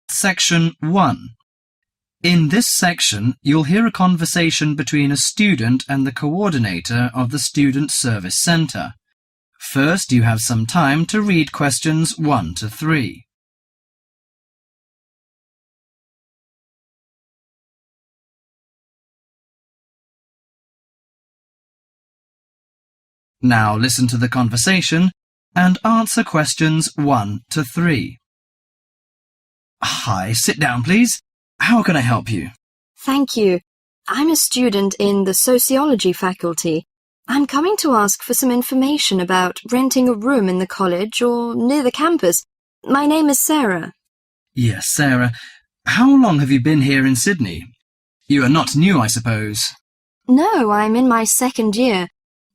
Section 1. In this section, you'll hear a conversation between a student and the coordinator of the Student Service Centre. First, you have some time to read questions 1 to 3. Now listen to the conversation and answer questions 1 to 3. Hi, sit down, please. How can I help you? Thank you. I'm a student in the sociology faculty. I'm coming to ask for some information about renting a room in the college or near the campus. My name is Sarah. Yes, Sarah. How long have you been here in Sydney? You are not new, I suppose. No, I'm in my second year.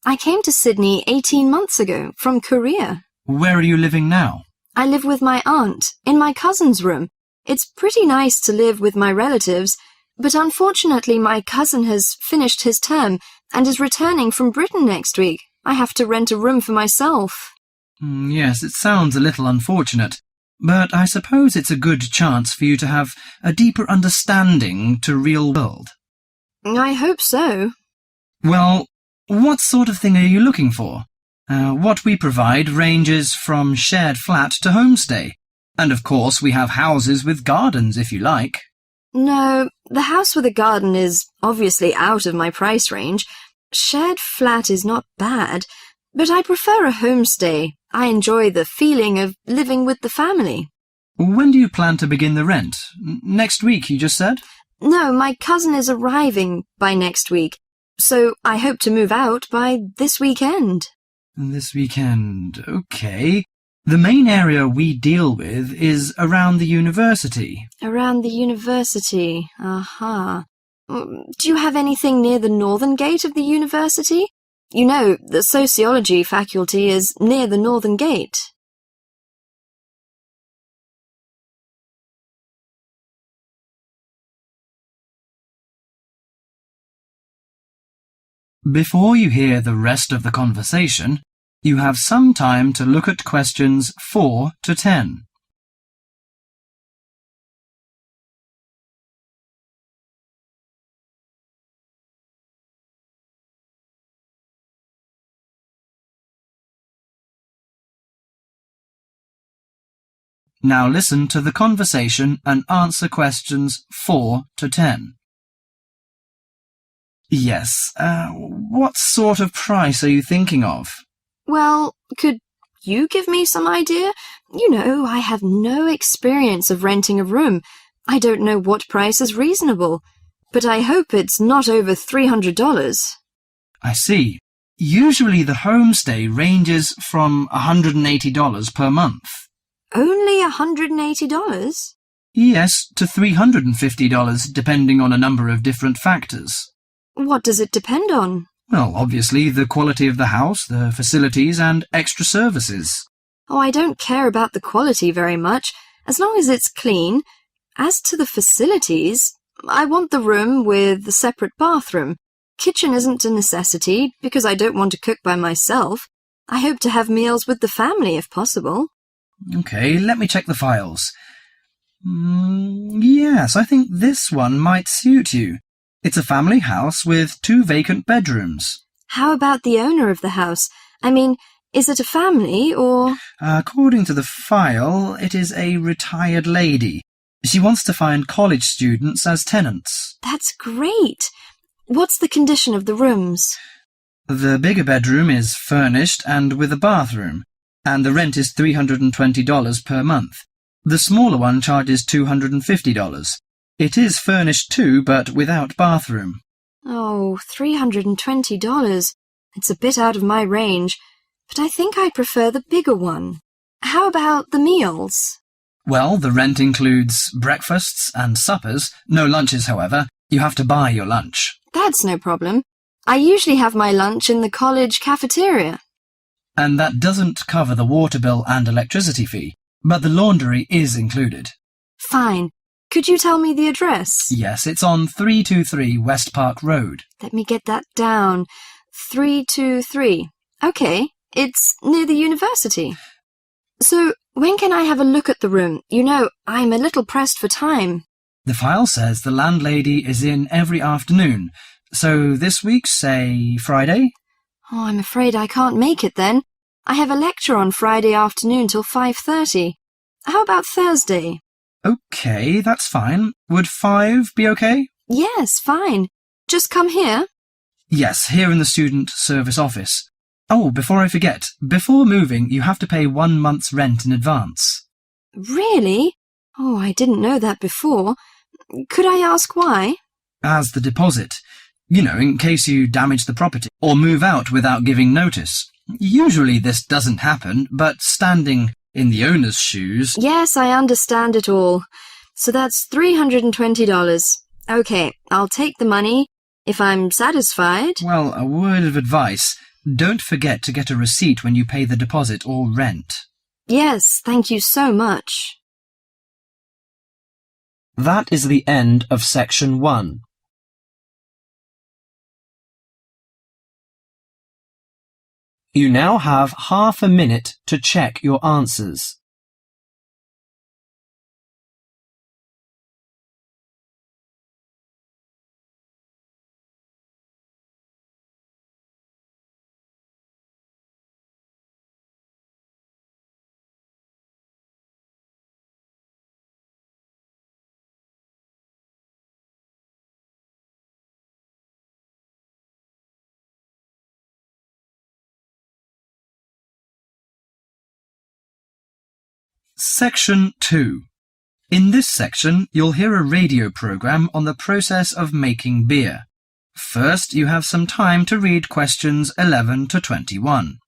I came to Sydney 18 months ago from Korea. Where are you living now? I live with my aunt in my cousin's room. It's pretty nice to live with my relatives, but unfortunately my cousin has finished his term and is returning from Britain next week. I have to rent a room for myself. Yes, it sounds a little unfortunate, but I suppose it's a good chance for you to have a deeper understanding to real world. I hope so. Well, what sort of thing are you looking for? What we provide ranges from shared flat to homestay. And of course we have houses with gardens if you like. No, the house with a garden is obviously out of my price range. Shared flat is not bad, but I prefer a homestay. I enjoy the feeling of living with the family. When do you plan to begin the rent? Next week, you just said? No, my cousin is arriving by next week, so I hope to move out by this weekend. This weekend, okay. The main area we deal with is around the university. Around the university, aha. Do you have anything near the northern gate of the university? You know, the sociology faculty is near the northern gate. Before you hear the rest of the conversation, you have some time to look at questions 4 to 10. Now listen to the conversation and answer questions 4 to 10. Yes, what sort of price are you thinking of? Well, could you give me some idea? You know, I have no experience of renting a room. I don't know what price is reasonable, but I hope it's not over $300. I see. Usually the homestay ranges from $180 per month. Only $180? Yes, to $350 depending on a number of different factors. What does it depend on? Well, obviously the quality of the house, the facilities and extra services. Oh, I don't care about the quality very much, as long as it's clean. As to the facilities, I want the room with the separate bathroom. Kitchen isn't a necessity, because I don't want to cook by myself. I hope to have meals with the family if possible. Okay, let me check the files. Yes, I think this one might suit you. It's a family house with 2 vacant bedrooms. How about the owner of the house? I mean, is it a family or... According to the file, it is a retired lady. She wants to find college students as tenants. That's great. What's the condition of the rooms? The bigger bedroom is furnished and with a bathroom, and the rent is $320 per month. The smaller one charges $250. It is furnished too, but without bathroom. Oh, $320. It's a bit out of my range, but I think I prefer the bigger one. How about the meals? Well, the rent includes breakfasts and suppers. No lunches, however. You have to buy your lunch. That's no problem. I usually have my lunch in the college cafeteria. And that doesn't cover the water bill and electricity fee, but the laundry is included. Fine. Could you tell me the address? Yes, it's on 323 West Park Road. Let me get that down. 323. Okay, it's near the university. So, When can I have a look at the room? You know, I'm a little pressed for time. The file says the landlady is in every afternoon, so this week, say, Friday? Oh, I'm afraid I can't make it then. I have a lecture on Friday afternoon till 5:30. How about Thursday? OK, that's fine. Would 5 be OK? Yes, fine. Just come here. Yes, here in the student service office. Oh, before I forget, before moving, you have to pay 1 month's rent in advance. Really? Oh, I didn't know that before. Could I ask why? As the deposit. You know, in case you damage the property or move out without giving notice. Usually this doesn't happen, but standing in the owner's shoes... Yes, I understand it all. So that's $320. OK, I'll take the money. If I'm satisfied... Well, a word of advice. Don't forget to get a receipt when you pay the deposit or rent. Yes, thank you so much. That is the end of section 1. You now have half a minute to check your answers. Section 2. In this section, you'll hear a radio program on the process of making beer. First, you have some time to read questions 11 to 21.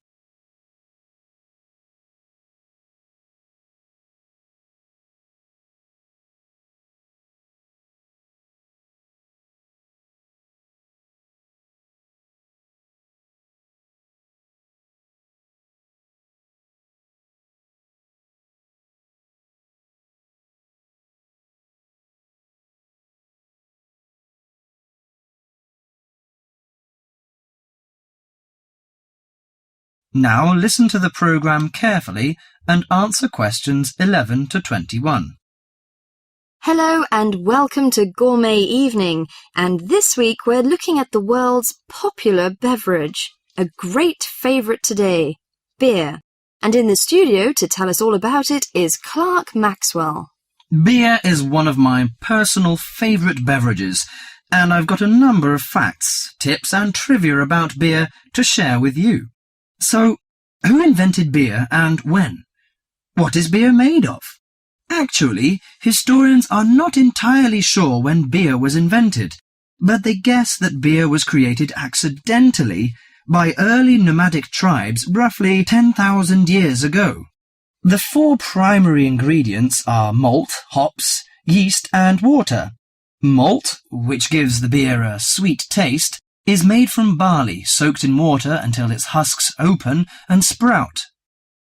Now listen to the program carefully and answer questions 11 to 21. Hello and welcome to Gourmet Evening, and this week we're looking at the world's popular beverage, a great favourite today, beer. And in the studio to tell us all about it is Clark Maxwell. Beer is one of my personal favourite beverages, and I've got a number of facts, tips and trivia about beer to share with you. So, who invented beer and when? What is beer made of? Actually, historians are not entirely sure when beer was invented, but they guess that beer was created accidentally by early nomadic tribes roughly 10,000 years ago. The 4 primary ingredients are malt, hops, yeast and water. Malt, which gives the beer a sweet taste, is made from barley soaked in water until its husks open and sprout.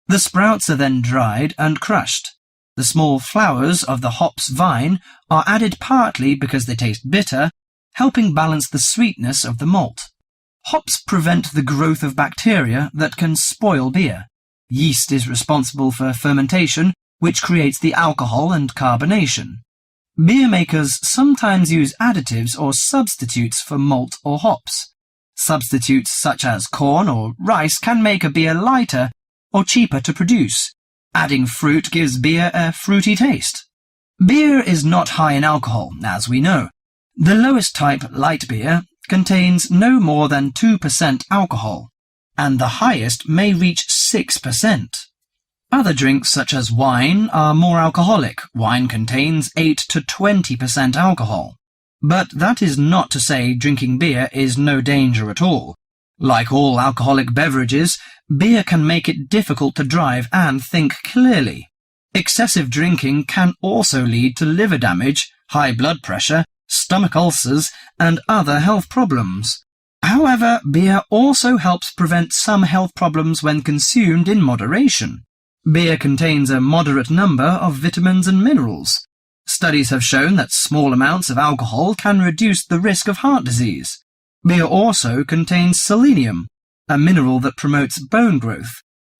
The sprouts are then dried and crushed. The small flowers of the hops vine are added partly because they taste bitter, helping balance the sweetness of the malt. Hops prevent the growth of bacteria that can spoil beer. Yeast is responsible for fermentation, which creates the alcohol and carbonation. Beer makers sometimes use additives or substitutes for malt or hops. Substitutes such as corn or rice can make a beer lighter or cheaper to produce. Adding fruit gives beer a fruity taste. Beer is not high in alcohol, as we know. The lowest type, light beer, contains no more than 2% alcohol, and the highest may reach 6%. Other drinks such as wine are more alcoholic. Wine contains 8 to 20% alcohol. But that is not to say drinking beer is no danger at all. Like all alcoholic beverages, beer can make it difficult to drive and think clearly. Excessive drinking can also lead to liver damage, high blood pressure, stomach ulcers, and other health problems. However, beer also helps prevent some health problems when consumed in moderation. Beer contains a moderate number of vitamins and minerals. Studies have shown that small amounts of alcohol can reduce the risk of heart disease. Beer also contains selenium, a mineral that promotes bone growth.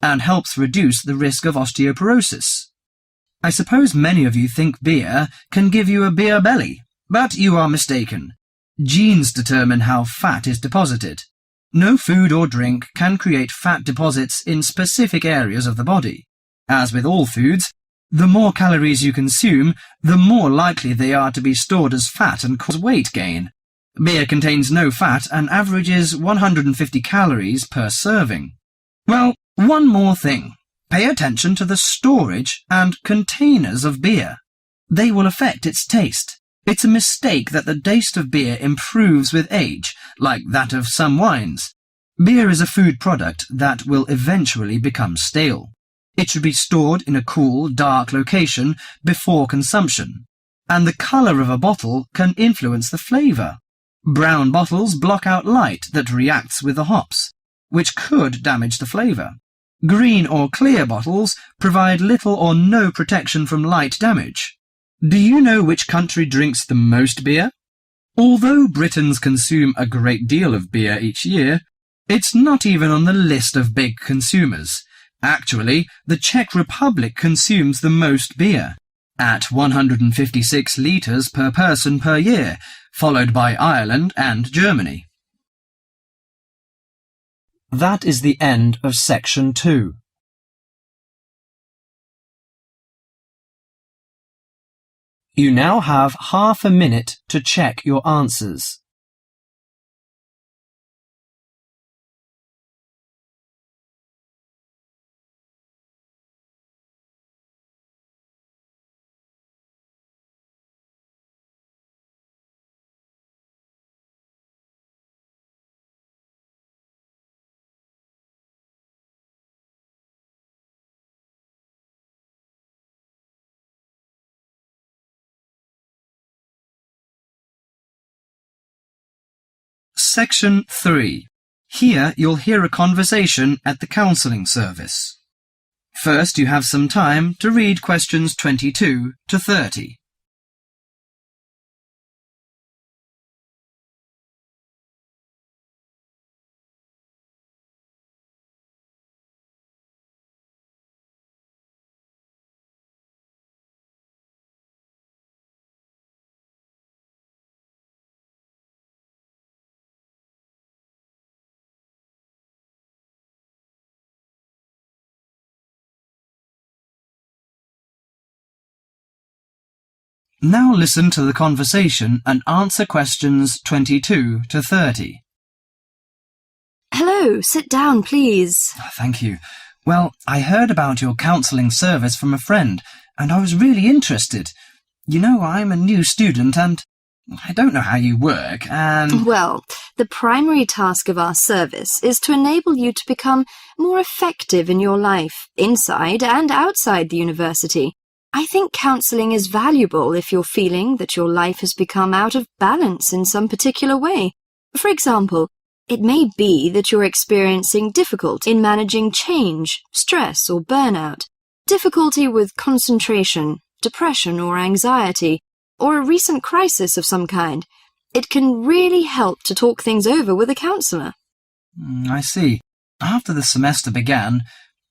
and helps reduce the risk of osteoporosis. I suppose many of you think beer can give you a beer belly, but you are mistaken. Genes determine how fat is deposited. No food or drink can create fat deposits in specific areas of the body. As with all foods, the more calories you consume, the more likely they are to be stored as fat and cause weight gain. Beer contains no fat and averages 150 calories per serving. Well, one more thing. Pay attention to the storage and containers of beer. They will affect its taste. It's a mistake that the taste of beer improves with age, like that of some wines. Beer is a food product that will eventually become stale. It should be stored in a cool, dark location before consumption. And the colour of a bottle can influence the flavour. Brown bottles block out light that reacts with the hops, which could damage the flavour. Green or clear bottles provide little or no protection from light damage. Do you know which country drinks the most beer? Although Britons consume a great deal of beer each year, it's not even on the list of big consumers. Actually, the Czech Republic consumes the most beer, at 156 litres per person per year, followed by Ireland and Germany. That is the end of section 2. You now have half a minute to check your answers. Section 3. Here you'll hear a conversation at the counselling service. First, you have some time to read questions 22 to 30. Now listen to the conversation and answer questions 22 to 30. Hello, sit down, please. Thank you. Well, I heard about your counselling service from a friend, and I was really interested. You know, I'm a new student and I don't know how you work, and... Well, the primary task of our service is to enable you to become more effective in your life, inside and outside the university. I think counselling is valuable if you're feeling that your life has become out of balance in some particular way. For example, it may be that you're experiencing difficulty in managing change, stress or burnout, difficulty with concentration, depression or anxiety, or a recent crisis of some kind. It can really help to talk things over with a counsellor. I see. After the semester began,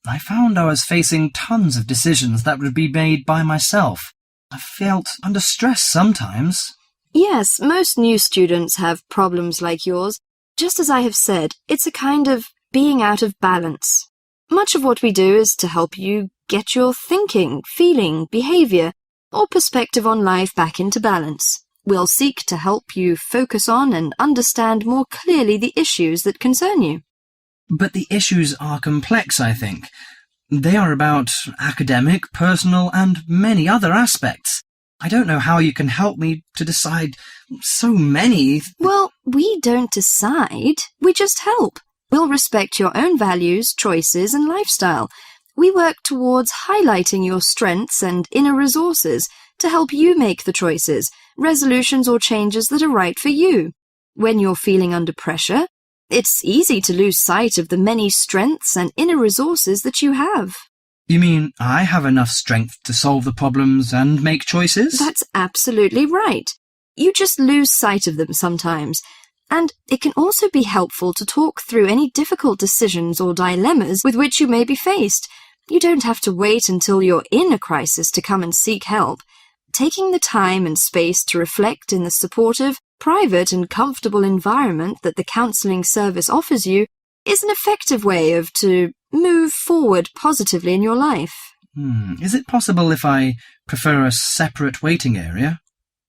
I found I was facing tons of decisions that would be made by myself. I felt under stress sometimes. Yes, most new students have problems like yours. Just as I have said, it's a kind of being out of balance. Much of what we do is to help you get your thinking, feeling, behaviour, or perspective on life back into balance. We'll seek to help you focus on and understand more clearly the issues that concern you. But the issues are complex, I think. They are about academic, personal, and many other aspects. I don't know how you can help me to decide so many... Well, we don't decide. We just help. We'll respect your own values, choices, and lifestyle. We work towards highlighting your strengths and inner resources to help you make the choices, resolutions, or changes that are right for you. When you're feeling under pressure, it's easy to lose sight of the many strengths and inner resources that you have. You mean I have enough strength to solve the problems and make choices? That's absolutely right. You just lose sight of them sometimes. And it can also be helpful to talk through any difficult decisions or dilemmas with which you may be faced. You don't have to wait until you're in a crisis to come and seek help. Taking the time and space to reflect in the supportive, private and comfortable environment that the counselling service offers you is an effective way to move forward positively in your life. Is it possible if I prefer a separate waiting area?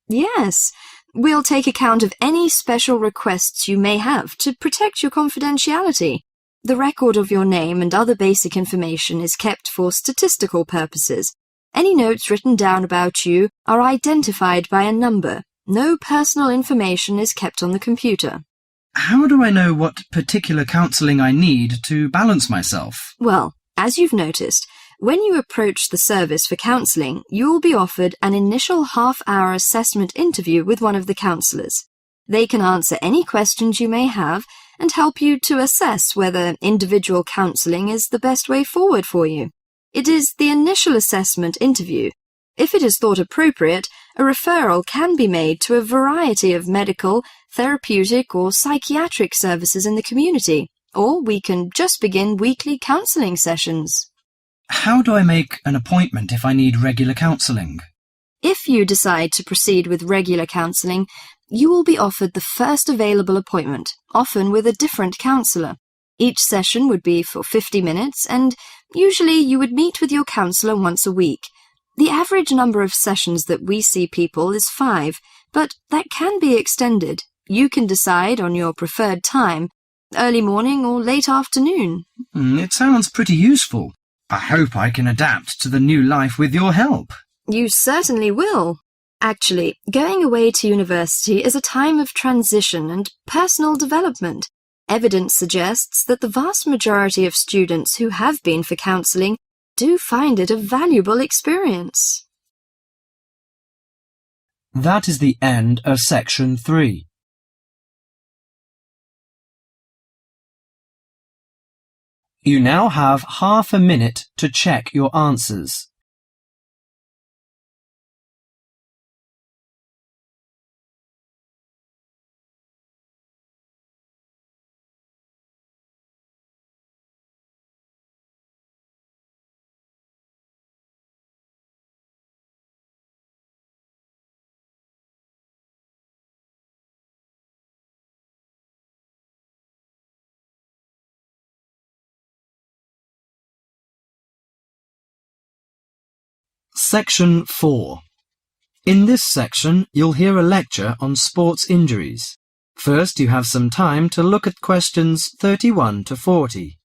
Yes. We'll take account of any special requests you may have to protect your confidentiality. The record of your name and other basic information is kept for statistical purposes. Any notes written down about you are identified by a number. No personal information is kept on the computer. How do I know what particular counselling I need to balance myself? Well, as you've noticed, when you approach the service for counselling, you will be offered an initial half-hour assessment interview with one of the counsellors. They can answer any questions you may have and help you to assess whether individual counselling is the best way forward for you. It is the initial assessment interview. If it is thought appropriate, a referral can be made to a variety of medical, therapeutic or psychiatric services in the community, or we can just begin weekly counselling sessions. How do I make an appointment if I need regular counselling? If you decide to proceed with regular counselling, you will be offered the first available appointment, often with a different counsellor. Each session would be for 50 minutes, and usually you would meet with your counsellor once a week. The average number of sessions that we see people is 5, but that can be extended. You can decide on your preferred time, early morning or late afternoon. It sounds pretty useful. I hope I can adapt to the new life with your help. You certainly will. Actually, going away to university is a time of transition and personal development. Evidence suggests that the vast majority of students who have been for counselling do find it a valuable experience. That is the end of section 3. You now have half a minute to check your answers. Section 4. In this section, you'll hear a lecture on sports injuries. First, you have some time to look at questions 31 to 40.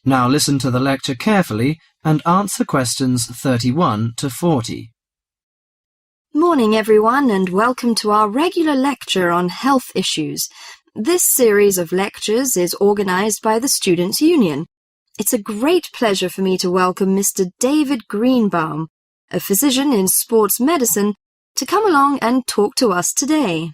Now listen to the lecture carefully and answer questions 31 to 40. Morning everyone, and welcome to our regular lecture on health issues. This series of lectures is organised by the Students' Union. It's a great pleasure for me to welcome Mr. David Greenbaum, a physician in sports medicine, to come along and talk to us today.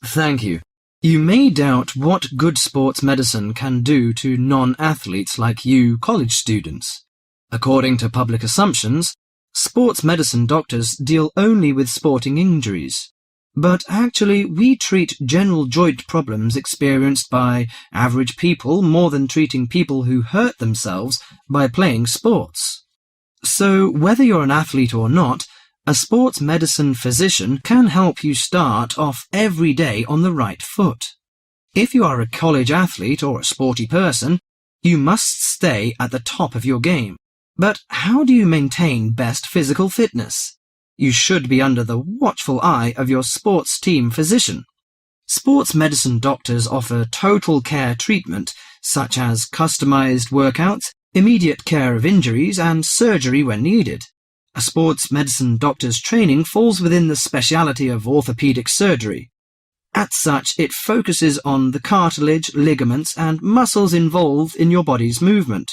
Thank you. You may doubt what good sports medicine can do to non-athletes like you college students. According to public assumptions, sports medicine doctors deal only with sporting injuries. But actually, we treat general joint problems experienced by average people more than treating people who hurt themselves by playing sports. So, whether you're an athlete or not, a sports medicine physician can help you start off every day on the right foot. If you are a college athlete or a sporty person, you must stay at the top of your game. But how do you maintain best physical fitness? You should be under the watchful eye of your sports team physician. Sports medicine doctors offer total care treatment, such as customized workouts, immediate care of injuries, and surgery when needed. A sports medicine doctor's training falls within the specialty of orthopedic surgery. As such, it focuses on the cartilage, ligaments, and muscles involved in your body's movement.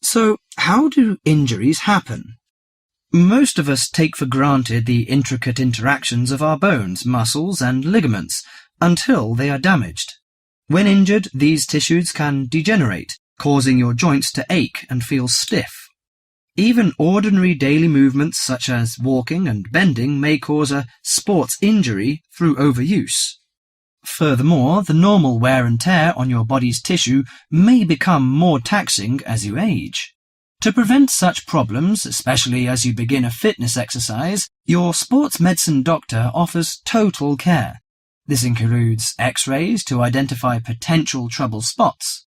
So, how do injuries happen? Most of us take for granted the intricate interactions of our bones, muscles, and ligaments until they are damaged. When injured, these tissues can degenerate, causing your joints to ache and feel stiff. Even ordinary daily movements such as walking and bending may cause a sports injury through overuse. Furthermore, the normal wear and tear on your body's tissue may become more taxing as you age. To prevent such problems, especially as you begin a fitness exercise, your sports medicine doctor offers total care. This includes X-rays to identify potential trouble spots.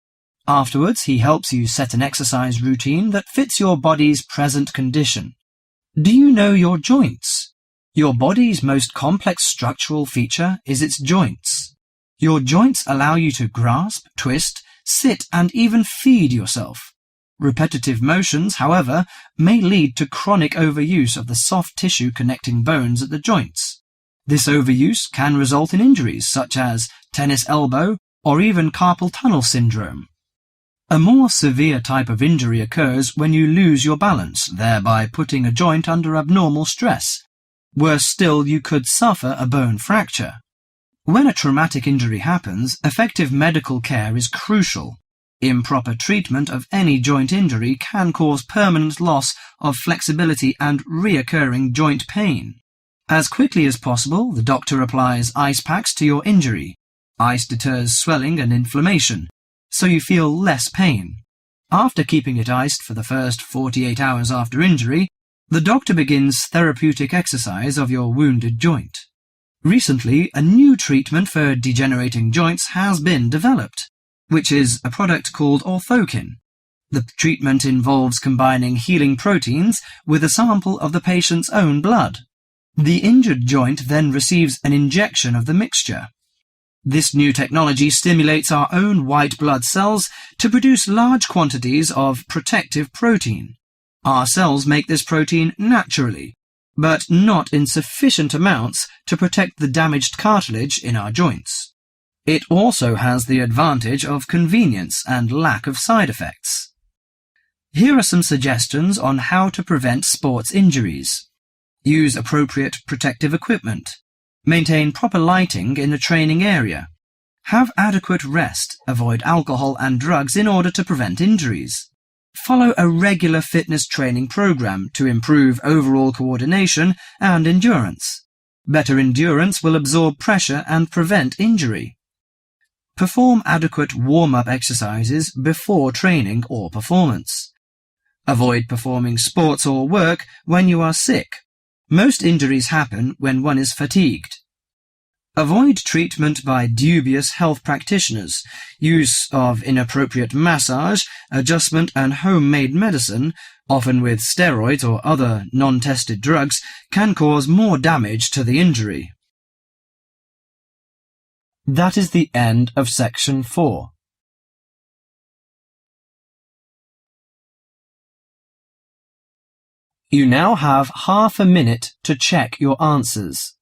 Afterwards, he helps you set an exercise routine that fits your body's present condition. Do you know your joints? Your body's most complex structural feature is its joints. Your joints allow you to grasp, twist, sit, and even feed yourself. Repetitive motions, however, may lead to chronic overuse of the soft tissue connecting bones at the joints. This overuse can result in injuries such as tennis elbow or even carpal tunnel syndrome. A more severe type of injury occurs when you lose your balance, thereby putting a joint under abnormal stress. Worse still, you could suffer a bone fracture. When a traumatic injury happens, effective medical care is crucial. Improper treatment of any joint injury can cause permanent loss of flexibility and recurring joint pain. As quickly as possible, the doctor applies ice packs to your injury. Ice deters swelling and inflammation, so you feel less pain. After keeping it iced for the first 48 hours after injury, the doctor begins therapeutic exercise of your wounded joint. Recently, a new treatment for degenerating joints has been developed, which is a product called orthokin. The treatment involves combining healing proteins with a sample of the patient's own blood. The injured joint then receives an injection of the mixture. This new technology stimulates our own white blood cells to produce large quantities of protective protein. Our cells make this protein naturally, but not in sufficient amounts to protect the damaged cartilage in our joints. It also has the advantage of convenience and lack of side effects. Here are some suggestions on how to prevent sports injuries. Use appropriate protective equipment. Maintain proper lighting in the training area. Have adequate rest. Avoid alcohol and drugs in order to prevent injuries. Follow a regular fitness training program to improve overall coordination and endurance. Better endurance will absorb pressure and prevent injury. Perform adequate warm-up exercises before training or performance. Avoid performing sports or work when you are sick. Most injuries happen when one is fatigued. Avoid treatment by dubious health practitioners. Use of inappropriate massage, adjustment and homemade medicine, often with steroids or other non-tested drugs, can cause more damage to the injury. That is the end of section 4. You now have half a minute to check your answers.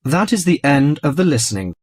That is the end of the listening.